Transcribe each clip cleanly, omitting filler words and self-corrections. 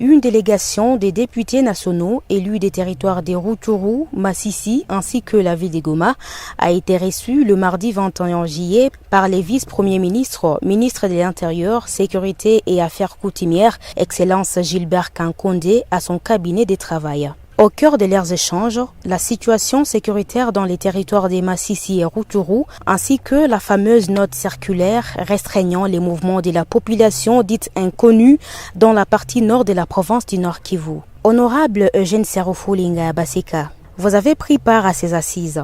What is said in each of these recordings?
Une délégation des députés nationaux élus des territoires des Rutshuru, Masisi ainsi que la ville de Goma a été reçue le mardi 21 juillet par les vice-premiers ministres, ministre de l'Intérieur, Sécurité et Affaires coutumières, Excellence Gilbert Kankonde, à son cabinet de travail. Au cœur de leurs échanges, la situation sécuritaire dans les territoires des Masisi et Rutshuru, ainsi que la fameuse note circulaire restreignant les mouvements de la population dite inconnue dans la partie nord de la province du Nord Kivu. Honorable Eugène Serofulinga Baseka, vous avez pris part à ces assises.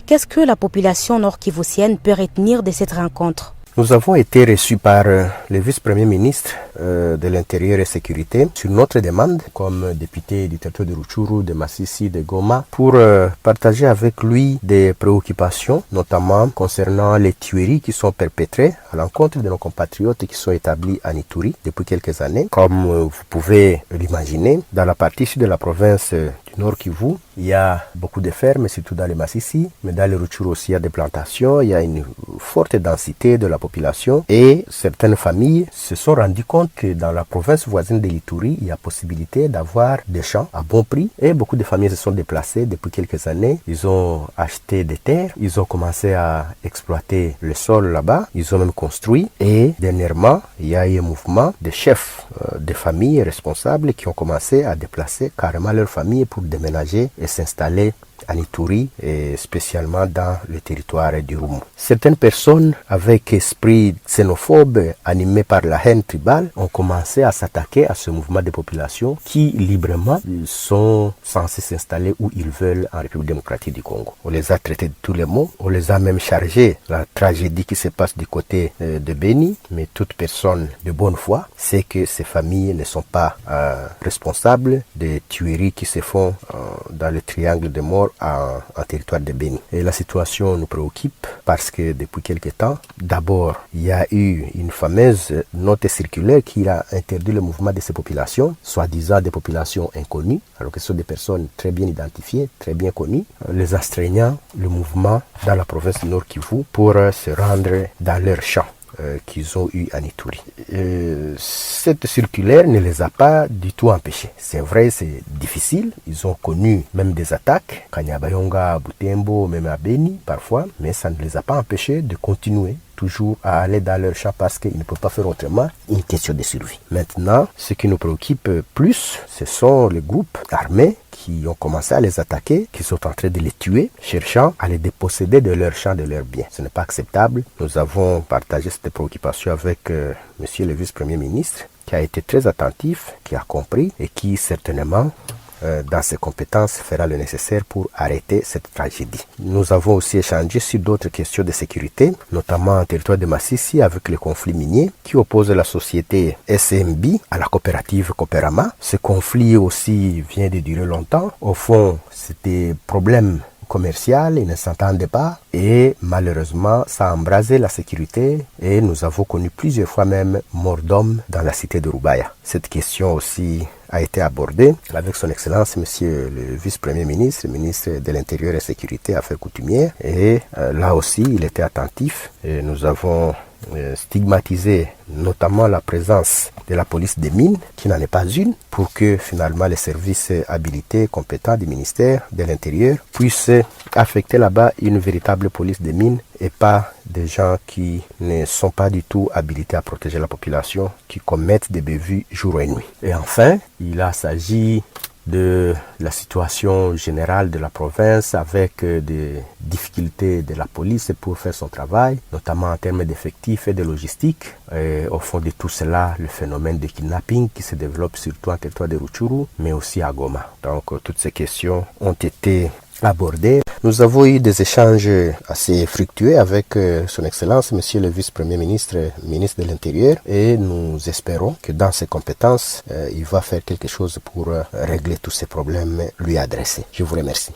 Qu'est-ce que la population nord-kivusienne peut retenir de cette rencontre ? Nous avons été reçus par le vice-premier ministre de l'Intérieur et Sécurité sur notre demande comme député du territoire de Rutshuru, de Masisi, de Goma pour partager avec lui des préoccupations, notamment concernant les tueries qui sont perpétrées à l'encontre de nos compatriotes qui sont établis à Ituri depuis quelques années. Comme vous pouvez l'imaginer, dans la partie sud de la province du Nord Kivu, il y a beaucoup de fermes, surtout dans les Masisi, mais dans les Rutshuru aussi il y a des plantations, il y a une forte densité de la population et certaines familles se sont rendues compte que dans la province voisine de l'Ituri, il y a possibilité d'avoir des champs à bon prix et beaucoup de familles se sont déplacées depuis quelques années. Ils ont acheté des terres, ils ont commencé à exploiter le sol là-bas, ils ont même construit et dernièrement, il y a eu un mouvement de chefs de familles responsables qui ont commencé à déplacer carrément leur famille pour déménager et s'installer en Ituri et spécialement dans le territoire du Rumu. Certaines personnes avec esprit xénophobe animés par la haine tribale ont commencé à s'attaquer à ce mouvement de population qui librement sont censés s'installer où ils veulent en République démocratique du Congo. On les a traités de tous les mots, on les a même chargés la tragédie qui se passe du côté de Beni, mais toute personne de bonne foi sait que ces familles ne sont pas responsables des tueries qui se font dans le triangle de mort en territoire de Beni. Et la situation nous préoccupe parce que depuis quelque temps, d'abord, il y a eu une fameuse note circulaire qui a interdit le mouvement de ces populations, soi-disant des populations inconnues, alors que ce sont des personnes très bien identifiées, très bien connues, les astreignant le mouvement dans la province du Nord Kivu pour se rendre dans leurs champs qu'ils ont eu en Ituri. Cette circulaire ne les a pas du tout empêchés. C'est vrai, c'est difficile. Ils ont connu même des attaques, Kanyabayonga, Butembo, même à Beni parfois, mais ça ne les a pas empêchés de continuer toujours à aller dans leur champ parce qu'ils ne peuvent pas faire autrement, une question de survie. Maintenant, ce qui nous préoccupe plus, ce sont les groupes armés qui ont commencé à les attaquer, qui sont en train de les tuer, cherchant à les déposséder de leurs champs, de leurs biens. Ce n'est pas acceptable. Nous avons partagé cette préoccupation avec monsieur le vice-premier ministre, qui a été très attentif, qui a compris et qui certainement dans ses compétences fera le nécessaire pour arrêter cette tragédie. Nous avons aussi échangé sur d'autres questions de sécurité, notamment en territoire de Masisi avec le conflit minier qui oppose la société SMB à la coopérative Cooperama. Ce conflit aussi vient de durer longtemps. Au fond, c'était problème commercial, ils ne s'entendaient pas et malheureusement ça a embrasé la sécurité et nous avons connu plusieurs fois même mort d'hommes dans la cité de Rubaya. Cette question aussi a été abordée avec son excellence monsieur le vice-premier ministre, ministre de l'Intérieur et Sécurité Affaires coutumières et là aussi il était attentif et nous avons stigmatisé notamment la présence de la police des mines, qui n'en est pas une, pour que finalement les services habilités, compétents du ministère de l'Intérieur puissent affecter là-bas une véritable police des mines et pas des gens qui ne sont pas du tout habilités à protéger la population, qui commettent des bévues jour et nuit. Et enfin, il a s'agi de la situation générale de la province avec des difficultés de la police pour faire son travail, notamment en termes d'effectifs et de logistique. Et au fond de tout cela, le phénomène de kidnapping qui se développe surtout en territoire de Rutshuru, mais aussi à Goma. Donc toutes ces questions ont été abordées. Nous avons eu des échanges assez fructueux avec son excellence, monsieur le vice-premier ministre, ministre de l'Intérieur, et nous espérons que dans ses compétences, il va faire quelque chose pour régler tous ces problèmes lui adressés. Je vous remercie.